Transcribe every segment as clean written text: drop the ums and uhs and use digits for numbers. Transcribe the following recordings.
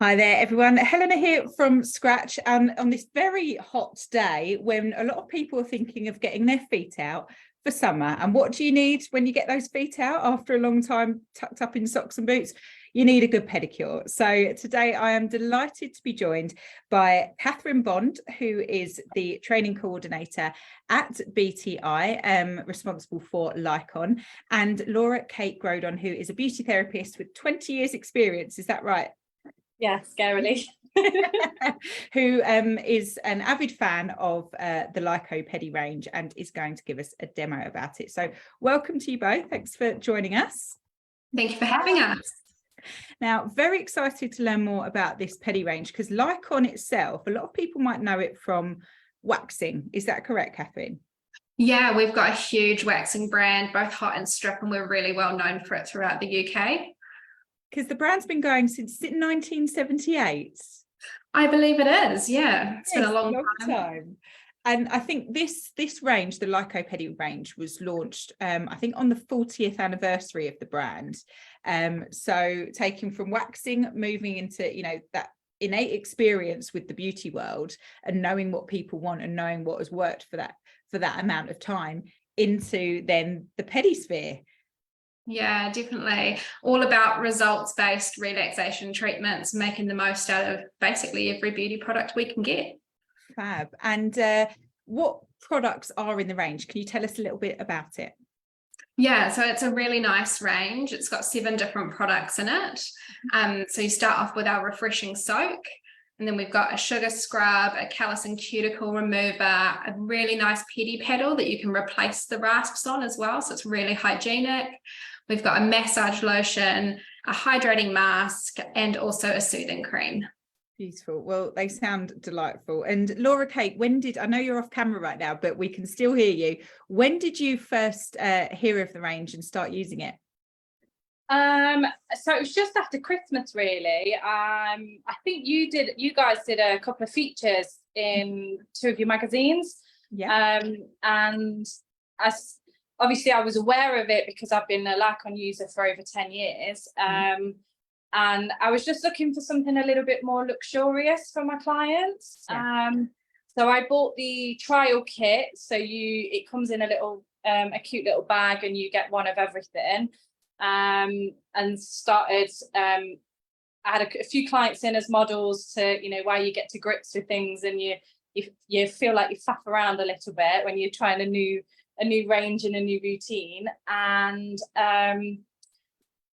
Hi there, everyone. Helena here from Scratch, and on this very hot day when a lot of people are thinking of getting their feet out for summer. And what do you need when you get those feet out after a long time tucked up in socks and boots? You need a good pedicure. So today I am delighted to be joined by Catherine Bond, who is the training coordinator at BTI, responsible for Lycon, and Kate Grodon, who is a beauty therapist with 20 years experience. Is that right? Yeah, scarily. Who is an avid fan of the Lyco'Pedi range and is going to give us a demo about it. So welcome to you both. Thanks for joining us. Thank you for having us. Now, very excited to learn more about this pedi range because Lycon itself, a lot of people might know it from waxing. Is that correct, Catherine? Yeah, we've got a huge waxing brand, both hot and strip, and we're really well known for it throughout the UK. Because the brand's been going since 1978. I believe it is, yeah. It's been a long time. And I think this range, the Lyco'Pedi range, was launched, I think, on the 40th anniversary of the brand. So taking from waxing, moving into, that innate experience with the beauty world and knowing what people want and knowing what has worked for that amount of time into then the pedi sphere. Yeah, definitely. All about results-based relaxation treatments, making the most out of basically every beauty product we can get. Fab. And what products are in the range? Can you tell us a little bit about it? Yeah, so it's a really nice range. It's got 7 different products in it. So you start off with our refreshing soak, and then we've got a sugar scrub, a callus and cuticle remover, a really nice pedi paddle that you can replace the rasps on as well. So it's really hygienic. We've got a massage lotion, a hydrating mask, and also a soothing cream. Beautiful. Well, they sound delightful. And Kate, I know you're off camera right now, but we can still hear you. When did you first hear of the range and start using it? So it was just after Christmas, really. I think you guys did a couple of features in 2 of your magazines. Yeah. And obviously I was aware of it because I've been a Lycon user for over 10 years. And I was just looking for something a little bit more luxurious for my clients. Yeah. So I bought the trial kit. So it comes in a cute little bag and you get one of everything. And started, I had a few clients in as models to, while you get to grips with things and you feel like you faff around a little bit when you're trying a new range and a new routine. And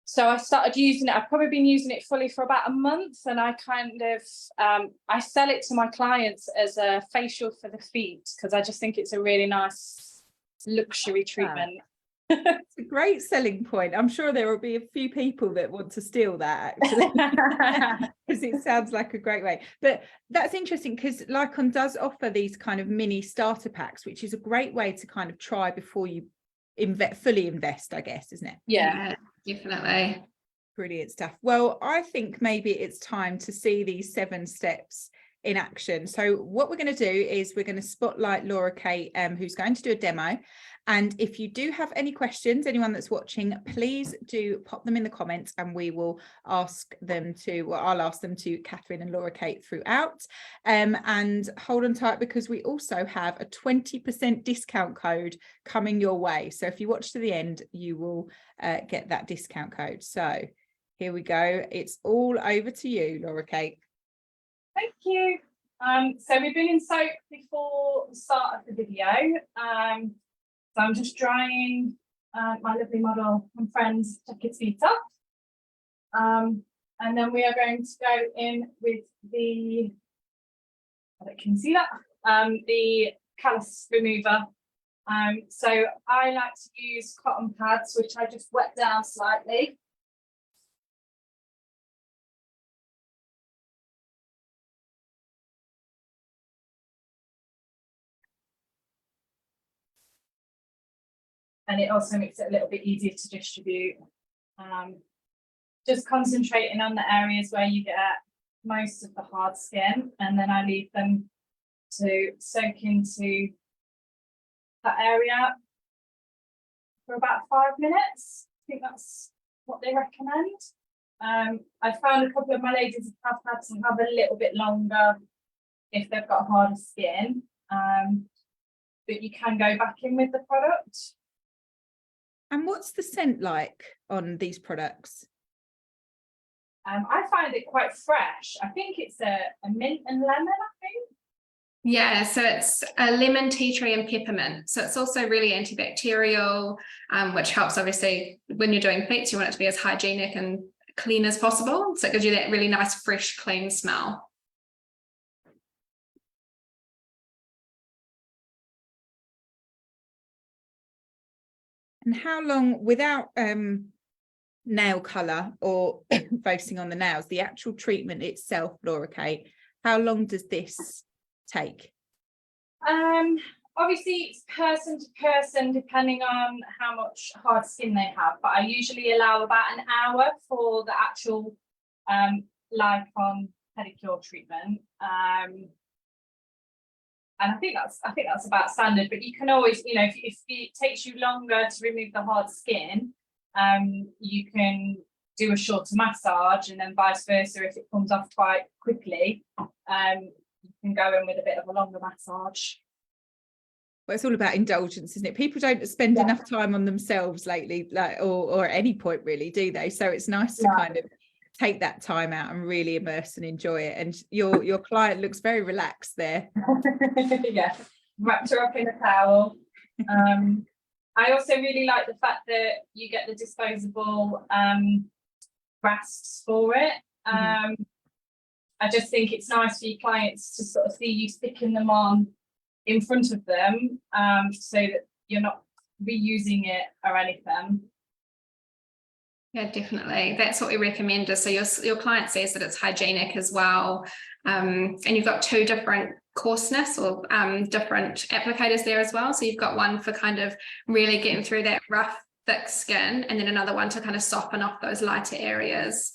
so I started using it. I've probably been using it fully for about a month, and I kind of I sell it to my clients as a facial for the feet because I just think it's a really nice luxury treatment. It's a great selling point. I'm sure there will be a few people that want to steal that, actually, because it sounds like a great way. But that's interesting because Lycon does offer these kind of mini starter packs, which is a great way to kind of try before you fully invest, I guess, isn't it? Yeah, definitely. Brilliant stuff. Well, I think maybe it's time to see these 7 steps in action. So what we're going to do is we're going to spotlight Kate, who's going to do a demo. And if you do have any questions, anyone that's watching, please do pop them in the comments and we will ask them I'll ask them to Catherine and Kate throughout. And hold on tight because we also have a 20% discount code coming your way. So if you watch to the end, you will get that discount code. So here we go. It's all over to you, Kate. Thank you. So we've been in soak before the start of the video. So I'm just drying my lovely model and friend's jacket's feet up. And then we are going to go in with the concealer, the callus remover. So I like to use cotton pads, which I just wet down slightly. And it also makes it a little bit easier to distribute. Just concentrating on the areas where you get most of the hard skin, and then I leave them to soak into that area for about 5 minutes. I think that's what they recommend. I found a couple of my ladies have had to have a little bit longer if they've got harder skin, but you can go back in with the product. And what's the scent like on these products? I find it quite fresh. I think it's a mint and lemon, I think. Yeah, so it's a lemon, tea tree and peppermint. So it's also really antibacterial, which helps obviously when you're doing feet, you want it to be as hygienic and clean as possible. So it gives you that really nice, fresh, clean smell. And how long, without nail colour or focusing on the nails, the actual treatment itself, Laura Kate, how long does this take? Obviously it's person to person depending on how much hard skin they have, but I usually allow about an hour for the actual Lycon pedicure treatment. And I think that's about standard, but you can always, you know, if it takes you longer to remove the hard skin, you can do a shorter massage, and then vice versa. If it comes off quite quickly, you can go in with a bit of a longer massage. Well, it's all about indulgence, isn't it? People don't spend enough time on themselves lately, like or at any point really, do they? So it's nice to kind of take that time out and really immerse and enjoy it. And your client looks very relaxed there. Yeah, wrapped her up in a towel. I also really like the fact that you get the disposable rasps for it. I just think it's nice for your clients to sort of see you sticking them on in front of them, so that you're not reusing it or anything. Yeah, definitely. That's what we recommend. So your client says that it's hygienic as well. And you've got two different coarseness or different applicators there as well. So you've got one for kind of really getting through that rough, thick skin, and then another one to kind of soften off those lighter areas.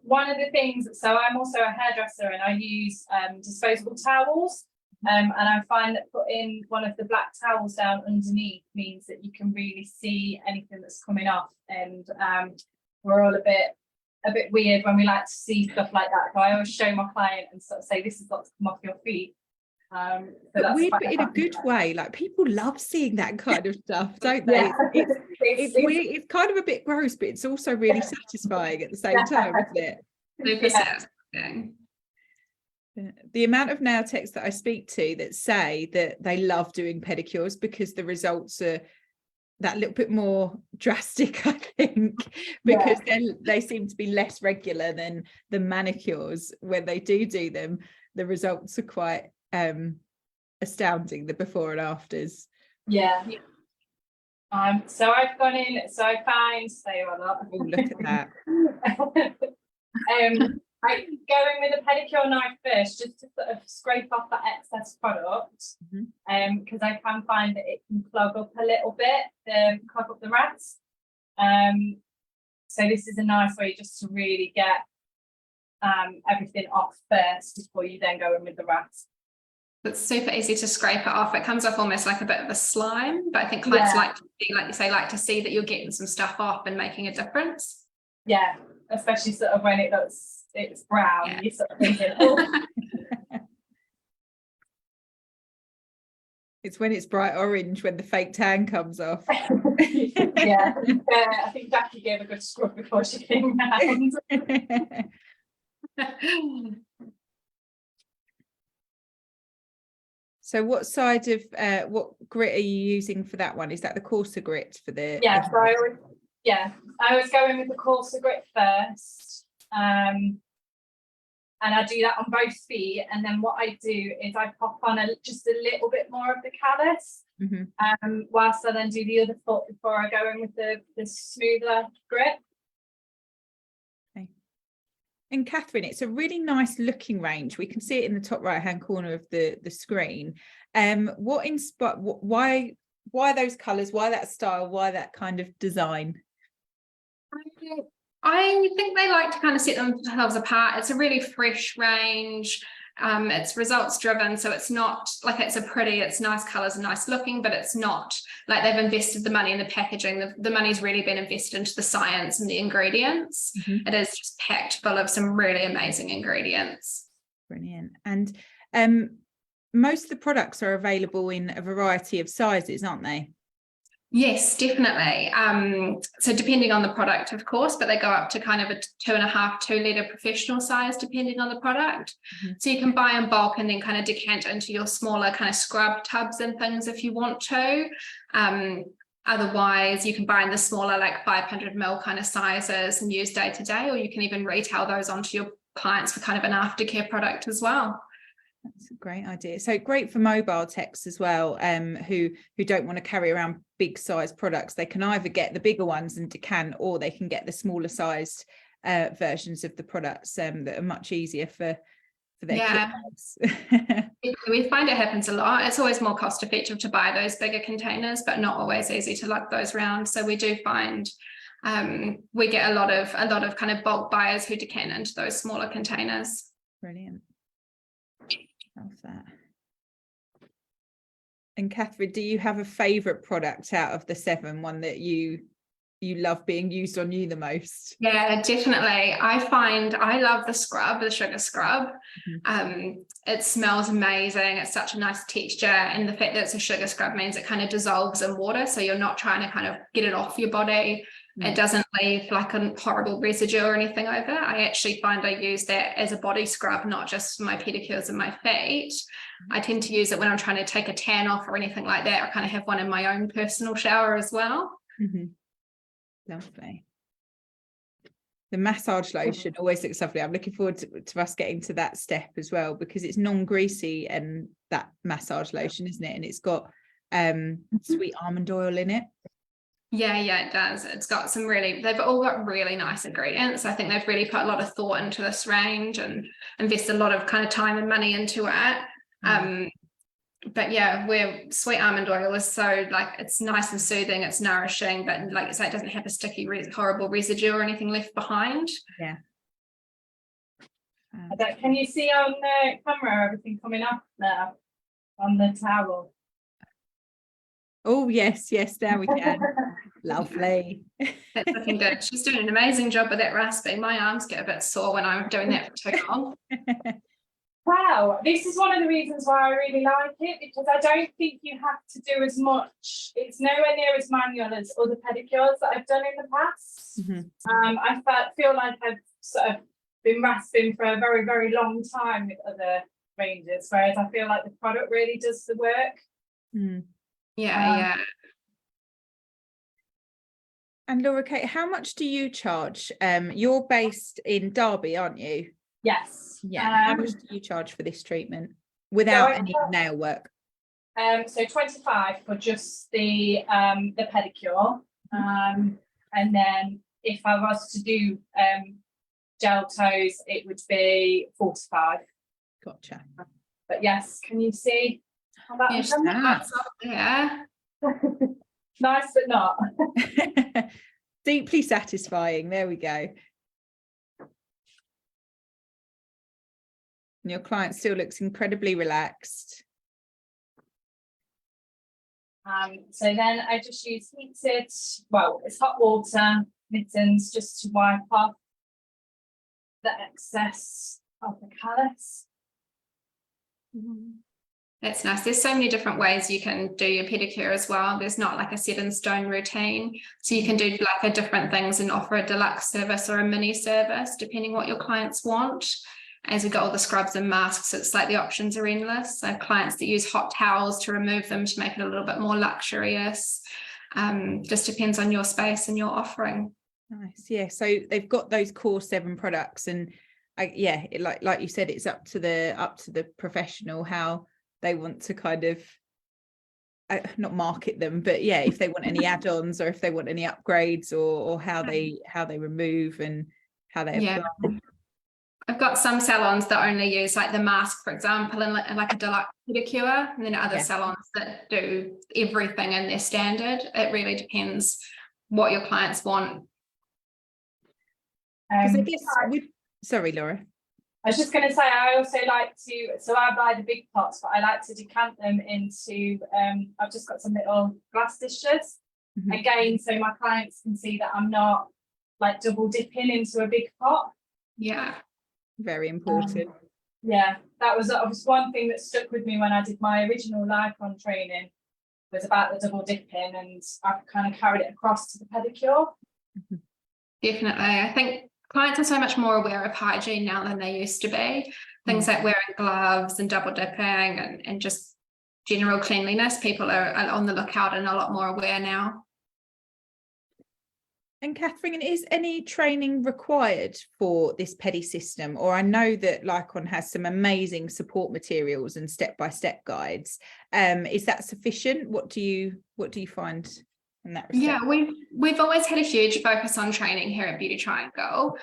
One of the things, so I'm also a hairdresser and I use disposable towels. And I find that putting one of the black towels down underneath means that you can really see anything that's coming off. And we're all a bit weird when we like to see stuff like that. So I always show my client and sort of say, this is what's come off your feet. But weird, but in a good way. Like people love seeing that kind of stuff, don't they? Yeah. It's weird. It's kind of a bit gross, but it's also really satisfying at the same time, isn't it? Super satisfying. The amount of nail techs that I speak to that say that they love doing pedicures because the results are that little bit more drastic, I think, because they seem to be less regular than the manicures. When they do them, the results are quite astounding, the before and afters. Yeah. So I've gone in, so I find, say a lot. Oh, look at that. I go in with a pedicure knife first, just to sort of scrape off that excess product, because I can find that it can clog up a little bit, clog up the rats. So this is a nice way just to really get everything off first before you then go in with the rats. It's super easy to scrape it off. It comes off almost like a bit of a slime, but I think clients like to see, like you say, like to see that you're getting some stuff off and making a difference. Yeah, especially sort of when it's brown, you're sort of thinking, oh. It's when it's bright orange when the fake tan comes off. Yeah, I think Jackie gave a good scrub before she came round. So what side of what grit are you using for that one? Is that the coarser grit for the? Yeah, so I was going with the coarser grit first, and I do that on both feet. And then what I do is I pop on just a little bit more of the callus, whilst I then do the other foot before I go in with the smoother grit. Okay. And Catherine, it's a really nice looking range. We can see it in the top right hand corner of the screen. What inspired? Why those colours? Why that style? Why that kind of design? I think they like to kind of set themselves apart. It's a really fresh range. It's results driven, so it's not like it's nice colors and nice looking, but it's not like they've invested the money in the packaging. The money's really been invested into the science and the ingredients. It is just packed full of some really amazing ingredients. Brilliant. And most of the products are available in a variety of sizes, aren't they? Yes, definitely. So depending on the product, of course, but they go up to kind of a 2.5-2 litre professional size, depending on the product. So you can buy in bulk and then kind of decant into your smaller kind of scrub tubs and things if you want to. Otherwise, you can buy in the smaller, like 500 ml kind of sizes and use day to day, or you can even retail those onto your clients for kind of an aftercare product as well. That's a great idea. So great for mobile techs as well, who don't want to carry around big size products. They can either get the bigger ones and decant, or they can get the smaller sized versions of the products that are much easier for their kit bags. We find it happens a lot. It's always more cost effective to buy those bigger containers, but not always easy to lug those around. So we do find we get a lot of kind of bulk buyers who decant into those smaller containers. Brilliant. Love that. And Catherine, do you have a favourite product out of the 7, one that you love being used on you the most? Yeah, definitely. I love the scrub, the sugar scrub. It smells amazing. It's such a nice texture, and the fact that it's a sugar scrub means it kind of dissolves in water, so you're not trying to kind of get it off your body. It doesn't leave like a horrible residue or anything over. I actually find I use that as a body scrub, not just for my pedicures and my feet. I tend to use it when I'm trying to take a tan off or anything like that. I kind of have one in my own personal shower as well. Lovely. The massage lotion always looks lovely. I'm looking forward to us getting to that step as well, because it's non-greasy, and that massage lotion, isn't it? And it's got sweet almond oil in it. Yeah, it does. It's got they've all got really nice ingredients. I think they've really put a lot of thought into this range and invested a lot of kind of time and money into it. But yeah, where sweet almond oil is so like, it's nice and soothing, it's nourishing, but like I say, it doesn't have a sticky, horrible residue or anything left behind. Yeah. Can you see on the camera everything coming up now on the towel? Oh yes, now we can. Lovely. That's looking good. She's doing an amazing job with that rasping. My arms get a bit sore when I'm doing that for too long. Wow, this is one of the reasons why I really like it, because I don't think you have to do as much. It's nowhere near as manual as other pedicures that I've done in the past. I feel like I've sort of been rasping for a very, very long time with other ranges, whereas I feel like the product really does the work. Yeah. And Laura Kate, how much do you charge? You're based in Derby, aren't you? Yes. Yeah. How much do you charge for this treatment without any nail work? So 25 for just the pedicure, and then if I was to do gel toes, it would be 45. Gotcha. But yes, can you see how that is? Yeah. Nice, but not. Deeply satisfying. There we go. And your client still looks incredibly relaxed. So then I just use heated, well, it's hot water mittens just to wipe off the excess of the callus. That's nice. There's so many different ways you can do your pedicure as well. There's not like a set in stone routine. So you can do like a different things and offer a deluxe service or a mini service, depending what your clients want. As we got all the scrubs and masks, it's like the options are endless. So clients that use hot towels to remove them to make it a little bit more luxurious. Just depends on your space and your offering. Nice. Yeah. So they've got those core 7 products, and like you said, it's up to the professional how they want to kind of not market them, but yeah, if they want any add-ons or if they want any upgrades or how they remove and how they apply. I've got some salons that only use like the mask, for example, and like a deluxe pedicure, and then other salons that do everything in their standard. It really depends what your clients want. I guess sorry, Laura. I was just going to say, I also like to, so I buy the big pots, but I like to decant them into, I've just got some little glass dishes. Again, so my clients can see that I'm not like double dipping into a big pot. Yeah. Very important. Yeah, that was one thing that stuck with me when I did my original Lycon training, was about the double dipping, and I've kind of carried it across to the pedicure. Definitely. I think clients are so much more aware of hygiene now than they used to be. Things like wearing gloves and double dipping and just general cleanliness. People are on the lookout and a lot more aware now. And Catherine, is any training required for this pedi system? Or I know that Lycon has some amazing support materials and step-by-step guides. Is that sufficient? What do you find in that respect? Yeah, we've always had a huge focus on training here at Beauty Triangle.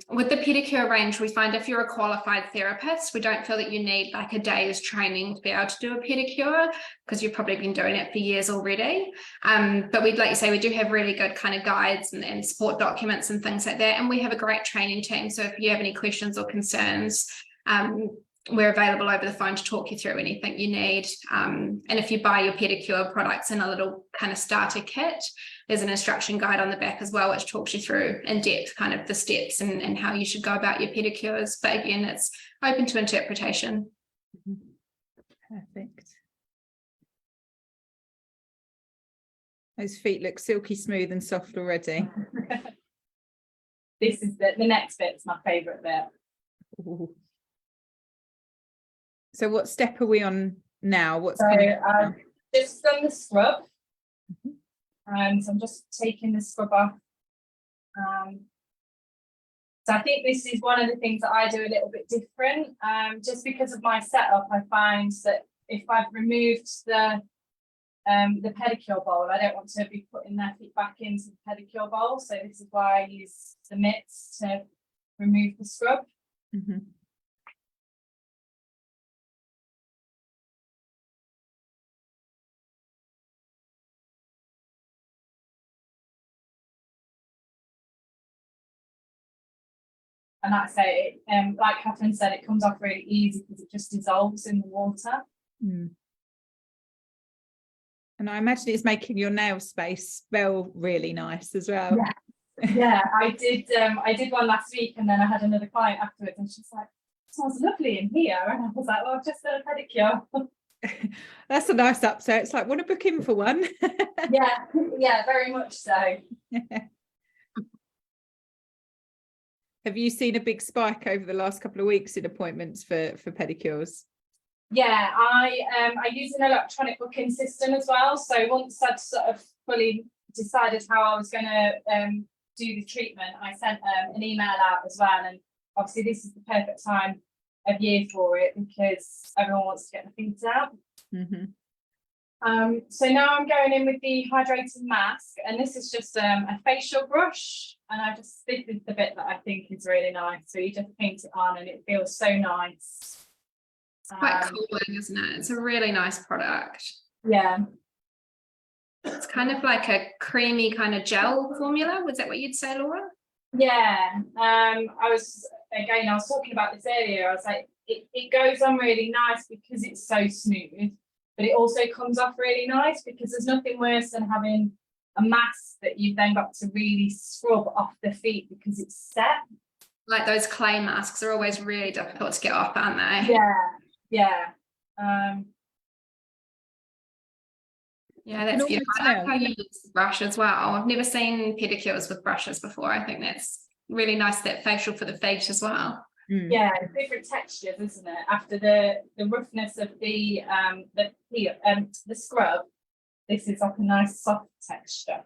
With the pedicure range, we find if you're a qualified therapist, we don't feel that you need like a day's training to be able to do a pedicure, because you've probably been doing it for years already. But we'd, like you say, we do have really good kind of guides and support documents and things like that. And we have a great training team. So if you have any questions or concerns, we're available over the phone to talk you through anything you need. And if you buy your pedicure products in a little kind of starter kit, there's an instruction guide on the back as well, which talks you through in depth kind of the steps and how you should go about your pedicures. But again, it's open to interpretation. Perfect. Those feet look silky smooth and soft already. This is the next bit's my favourite bit. Ooh. So what step are we on now? So I've just done the scrub. So I'm just taking the scrub off. So I think this is one of the things that I do a little bit different. Just because of my setup, I find that if I've removed the pedicure bowl, I don't want to be putting their feet back into the pedicure bowl. So this is why I use the mitts to remove the scrub. And like I say, like Catherine said, it comes off really easy because it just dissolves in the water. And I imagine it's making your nail space smell really nice as well. Yeah, I did one last week, and then I had another client afterwards, and she's like, "It smells lovely in here," and I was like, "Well, I've just done a pedicure." That's a nice upset. It's like, want to book in for one? yeah, very much so. Have you seen a big spike over the last couple of weeks in appointments for pedicures? Yeah, I use an electronic booking system as well. So once I'd sort of fully decided how I was going to do the treatment, I sent an email out as well. And obviously this is the perfect time of year for it because everyone wants to get the feet out. So now I'm going in with the hydrating mask, and this is just a facial brush, and this is the bit that I think is really nice. So you just paint it on and it feels so nice. Quite cooling, isn't it? It's a really nice product. Yeah. It's kind of like a creamy kind of gel formula. Was that what you'd say, Laura? Yeah. I was talking about this earlier. I was like, it goes on really nice because it's so smooth, but it also comes off really nice because there's nothing worse than having a mask that you've then got to really scrub off the feet because it's set. Like those clay masks are always really difficult to get off, aren't they? Yeah. Yeah, that's beautiful. I like how you use the brush as well. I've never seen pedicures with brushes before. I think that's really nice, that facial for the feet as well. Yeah, different textures, isn't it? After the roughness of the scrub, this is like a nice soft texture.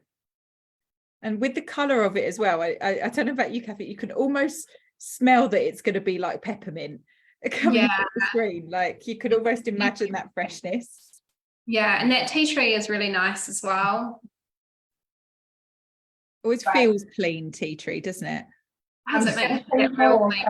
And with the colour of it as well, I don't know about you, Kathy, you can almost smell that it's going to be like peppermint coming off the screen. Like you could almost imagine that freshness. Yeah, and that tea tree is really nice as well. Always feels clean, tea tree, doesn't it? Doesn't it make it real clean?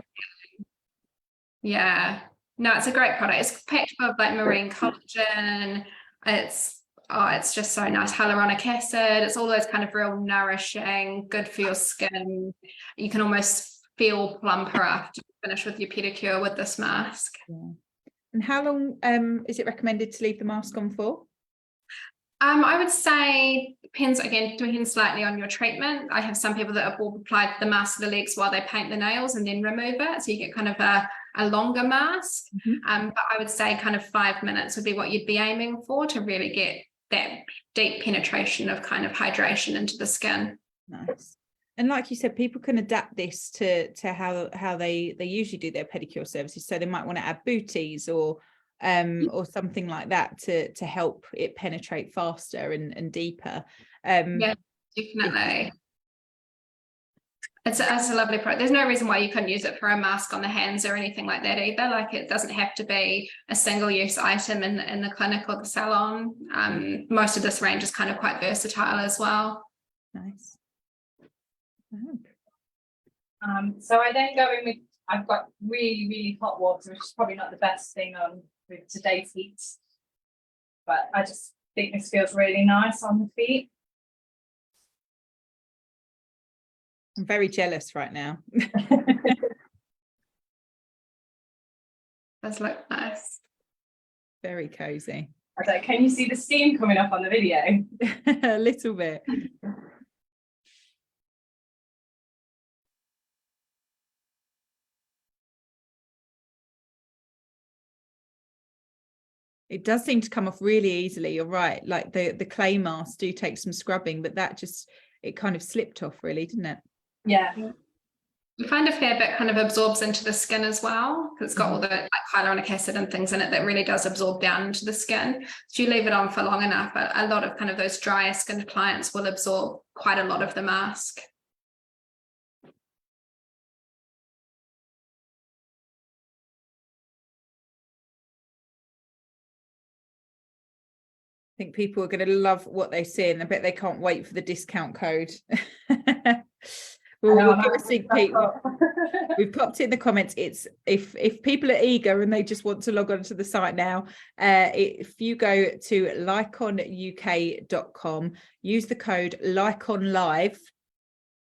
Yeah, no, it's a great product. It's packed with like marine collagen. It's just so nice. Hyaluronic acid. It's all those kind of real nourishing, good for your skin. You can almost feel plumper after finish with your pedicure with this mask. Yeah. And how long is it recommended to leave the mask on for? I would say depends slightly on your treatment. I have some people that will apply the mask to the legs while they paint the nails and then remove it, so you get kind of a longer mask. But I would say kind of 5 minutes would be what you'd be aiming for to really get that deep penetration of kind of hydration into the skin. Nice. And like you said, people can adapt this to how they usually do their pedicure services. So they might want to add booties or something like that to help it penetrate faster and deeper. Yeah, definitely. It's a lovely product. There's no reason why you couldn't use it for a mask on the hands or anything like that either. Like, it doesn't have to be a single-use item in the clinic or the salon. Most of this range is kind of quite versatile as well. Nice. So I then go in with, I've got really, really hot water, which is probably not the best thing on with today's heat, but I just think this feels really nice on the feet. I'm very jealous right now. Does look nice. Very cozy. I don't, can you see the steam coming up on the video? A little bit. It does seem to come off really easily. You're right. Like the clay masks do take some scrubbing, but that just, it kind of slipped off really, didn't it? Yeah. You find a fair bit kind of absorbs into the skin as well, because it's got all the like hyaluronic acid and things in it that really does absorb down into the skin. So you leave it on for long enough, a lot of kind of those drier skinned clients will absorb quite a lot of the mask. I think people are going to love what they see, and I bet they can't wait for the discount code. We'll give a sneak peek. We've popped it in the comments. It's if people are eager and they just want to log on to the site now, if you go to lyconuk.com, use the code LyconLive,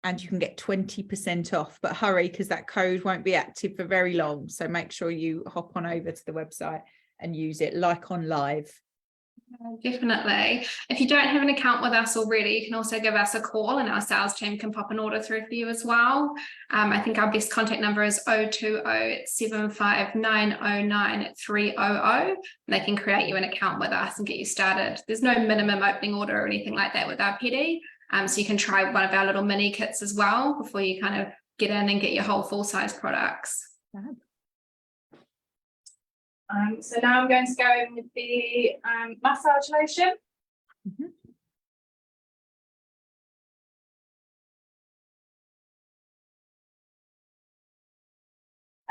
and you can get 20% off. But hurry, because that code won't be active for very long. So make sure you hop on over to the website and use it, LyconLive. Definitely. If you don't have an account with us already, you can also give us a call and our sales team can pop an order through for you as well. I think our best contact number is 020 75909 300. They can create you an account with us and get you started. There's no minimum opening order or anything like that with our Pedi. So you can try one of our little mini kits as well before you kind of get in and get your whole full-size products. So now I'm going to go in with the massage lotion.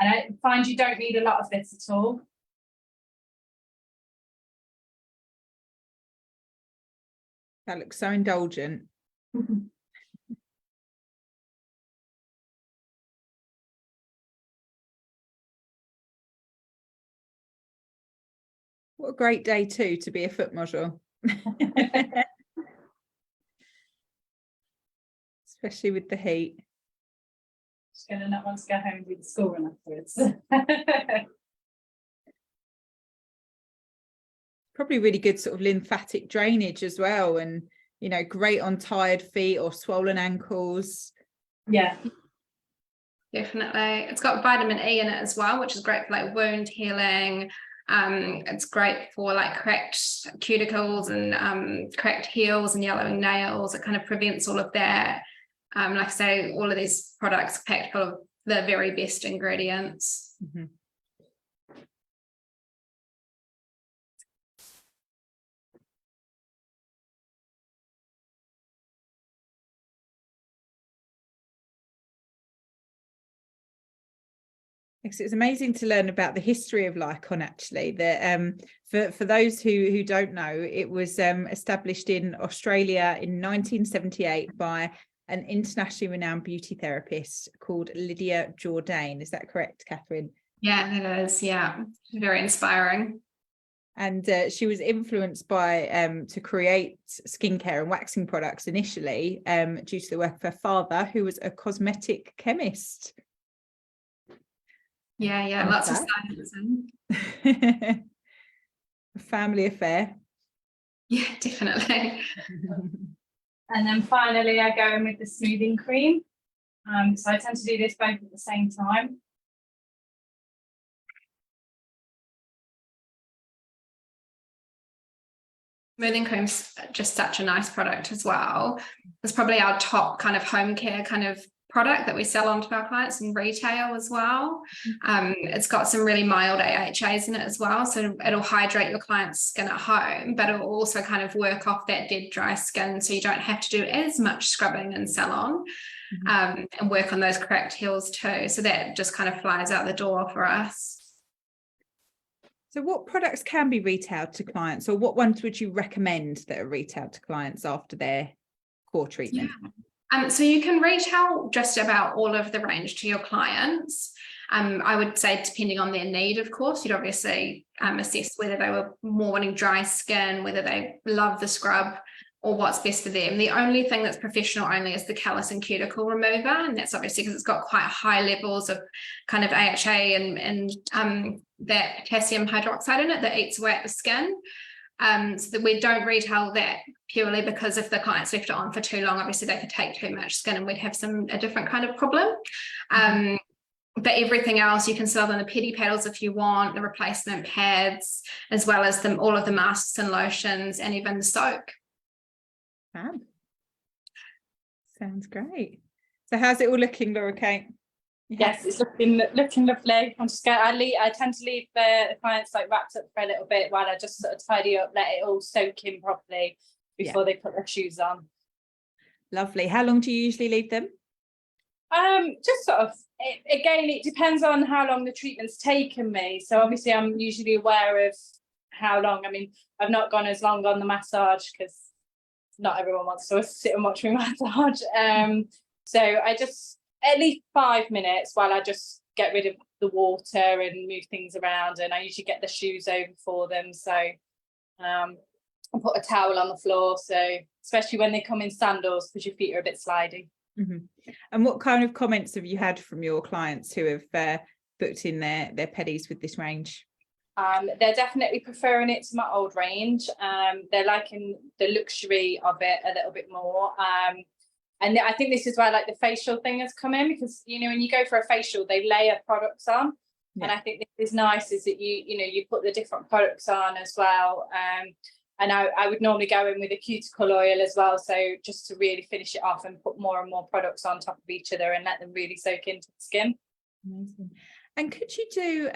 And I find you don't need a lot of this at all. That looks so indulgent. What a great day too to be a foot model. Especially with the heat. Just gonna not want to go home and do the school run afterwards. Probably really good sort of lymphatic drainage as well, and you know, great on tired feet or swollen ankles. Yeah. Definitely. It's got vitamin E in it as well, which is great for like wound healing. It's great for like cracked cuticles and cracked heels and yellowing nails. It kind of prevents all of that. Like I say, all of these products are packed full of the very best ingredients. It's amazing to learn about the history of Lycon, actually. That for those who don't know, it was established in Australia in 1978 by an internationally renowned beauty therapist called Lydia Jourdain. Is that correct, Catherine? Yeah, it is. Yeah, very inspiring. And she was influenced by to create skincare and waxing products initially due to the work of her father, who was a cosmetic chemist. Yeah, lots of silence. A family affair. Yeah, definitely. And then finally, I go in with the smoothing cream. So I tend to do this both at the same time. Smoothing cream's just such a nice product as well. It's probably our top kind of home care kind of product that we sell on to our clients in retail as well. It's got some really mild AHAs in it as well, so it'll hydrate your client's skin at home, but it'll also kind of work off that dead dry skin, so you don't have to do as much scrubbing in salon, and work on those cracked heels too. So that just kind of flies out the door for us. So what products can be retailed to clients, or what ones would you recommend that are retailed to clients after their core treatment? So you can retail just about all of the range to your clients. I would say depending on their need, of course, you'd obviously assess whether they were more wanting dry skin, whether they love the scrub, or what's best for them. The only thing that's professional only is the callus and cuticle remover, and that's obviously because it's got quite high levels of kind of AHA and that potassium hydroxide in it that eats away at the skin. So that we don't retail that purely because if the clients left it on for too long, obviously they could take too much skin and we'd have a different kind of problem. But everything else you can sell them, the pedi paddles if you want, the replacement pads, as well as all of the masks and lotions, and even the soak. Fab. Sounds great. So how's it all looking, Laura Kate? Yes, it's looking lovely. I'm just going. I tend to leave the clients like wrapped up for a little bit while I just sort of tidy up, let it all soak in properly before they put their shoes on. Lovely. How long do you usually leave them? Just sort of. Again, it depends on how long the treatment's taken me. So obviously, I'm usually aware of how long. I mean, I've not gone as long on the massage because not everyone wants to sit and watch me massage. So I just at least 5 minutes while I just get rid of the water and move things around, and I usually get the shoes over for them. So I put a towel on the floor, so especially when they come in sandals because your feet are a bit slidey. And what kind of comments have you had from your clients who have booked in their pedis with this range? They're definitely preferring it to my old range. They're liking the luxury of it a little bit more. And I think this is where like the facial thing has come in, because you know when you go for a facial they layer products on, and I think this is nice is that you put the different products on as well. And I would normally go in with a cuticle oil as well, so just to really finish it off and put more and more products on top of each other and let them really soak into the skin. Amazing. And could you do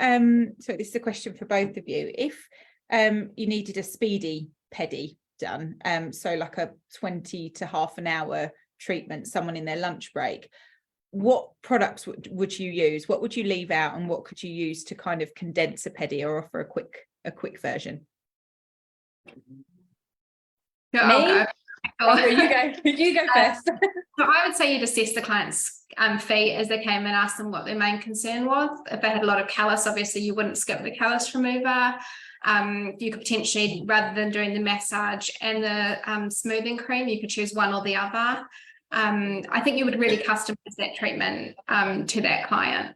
so this is a question for both of you, if you needed a speedy pedi done, so like a 20 to half an hour treatment, someone in their lunch break, what products would you use? What would you leave out, and what could you use to kind of condense a pedi or offer a quick version? You go first. So I would say you'd assess the client's feet as they came and ask them what their main concern was. If they had a lot of callus, obviously you wouldn't skip the callus remover. You could potentially, rather than doing the massage and the smoothing cream, you could choose one or the other. I think you would really customize that treatment to that client.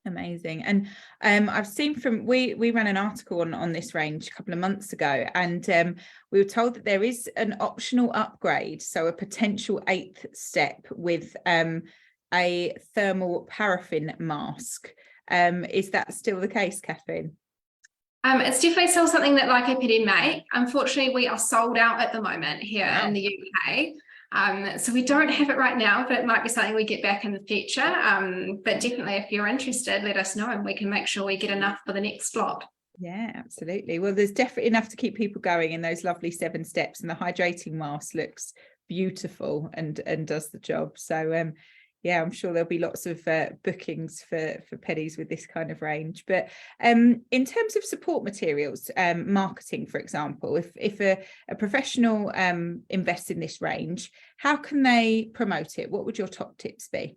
Amazing. And I've seen we ran an article on this range a couple of months ago, and we were told that there is an optional upgrade, so a potential 8th step with a thermal paraffin mask. Is that still the case, Kathleen? It's definitely still something that Lyco'Pedi make. Unfortunately, we are sold out at the moment here in the UK. So we don't have it right now, but it might be something we get back in the future. But definitely if you're interested, let us know and we can make sure we get enough for the next slot. Yeah, absolutely. Well, there's definitely enough to keep people going in those lovely 7 steps, and the hydrating mask looks beautiful and does the job. So yeah, I'm sure there'll be lots of bookings for pedis with this kind of range. But in terms of support materials, marketing, for example, if a professional invests in this range, how can they promote it? What would your top tips be?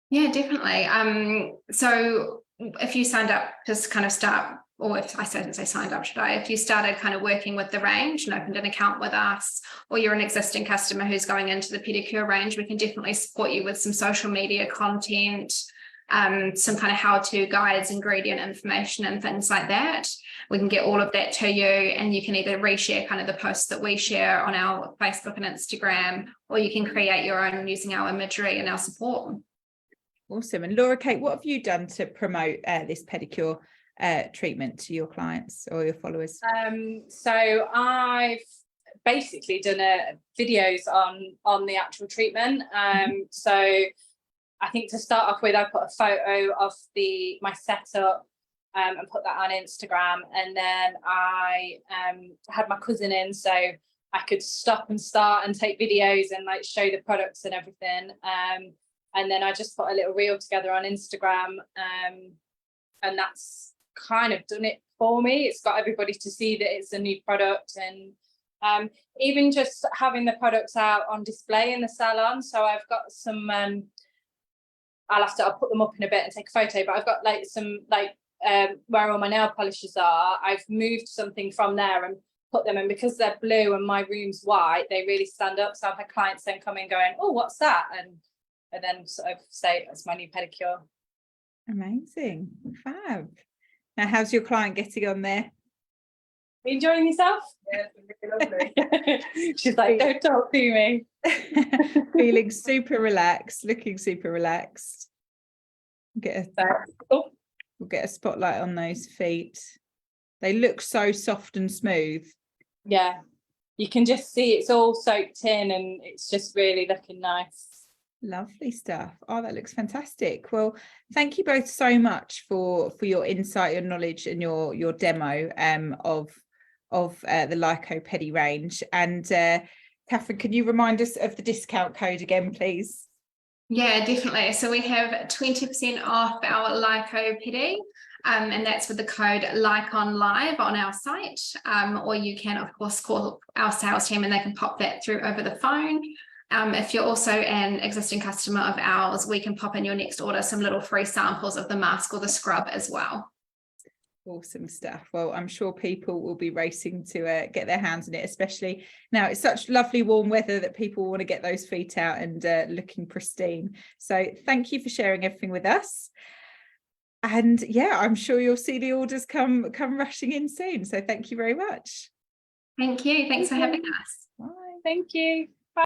Yeah, definitely. So if you signed up to kind of start, or if I didn't say signed up, should I? If you started kind of working with the range and opened an account with us, or you're an existing customer who's going into the pedicure range, we can definitely support you with some social media content, some kind of how-to guides, ingredient information and things like that. We can get all of that to you, and you can either reshare kind of the posts that we share on our Facebook and Instagram, or you can create your own using our imagery and our support. Awesome. And Laura Kate, what have you done to promote this pedicure treatment to your clients or your followers? So I've basically done videos on the actual treatment. So I think to start off with, I put a photo of my setup and put that on Instagram, and then I had my cousin in, so I could stop and start and take videos and like show the products and everything. And then I just put a little reel together on Instagram, and that's kind of done it for me. It's got everybody to see that it's a new product, and even just having the products out on display in the salon. So I've got some, I'll put them up in a bit and take a photo, but I've got like some where all my nail polishes are. I've moved something from there and put them in, because they're blue and my room's white, they really stand up. So I've had clients then come in going, oh, what's that? And then sort of say it's my new pedicure. Amazing. Fab. Now, how's your client getting on there? Enjoying yourself? Yeah, it's really lovely. She's like, don't talk to me. Feeling super relaxed, looking super relaxed. We'll get a spotlight on those feet. They look so soft and smooth. Yeah, you can just see it's all soaked in, and it's just really looking nice. Lovely stuff. Oh, that looks fantastic. Well, thank you both so much for your insight, your knowledge, and your demo of the Lyco'Pedi range. And Catherine, can you remind us of the discount code again, please? Yeah, definitely. So we have 20% off our Lyco'Pedi, and that's with the code LyconLive on our site. Or you can, of course, call our sales team and they can pop that through over the phone. If you're also an existing customer of ours, we can pop in your next order some little free samples of the mask or the scrub as well. Awesome stuff. Well, I'm sure people will be racing to get their hands on it, especially now it's such lovely warm weather that people want to get those feet out and looking pristine. So thank you for sharing everything with us. And yeah, I'm sure you'll see the orders come rushing in soon. So thank you very much. Thank you. Thanks for having us. Bye. Thank you.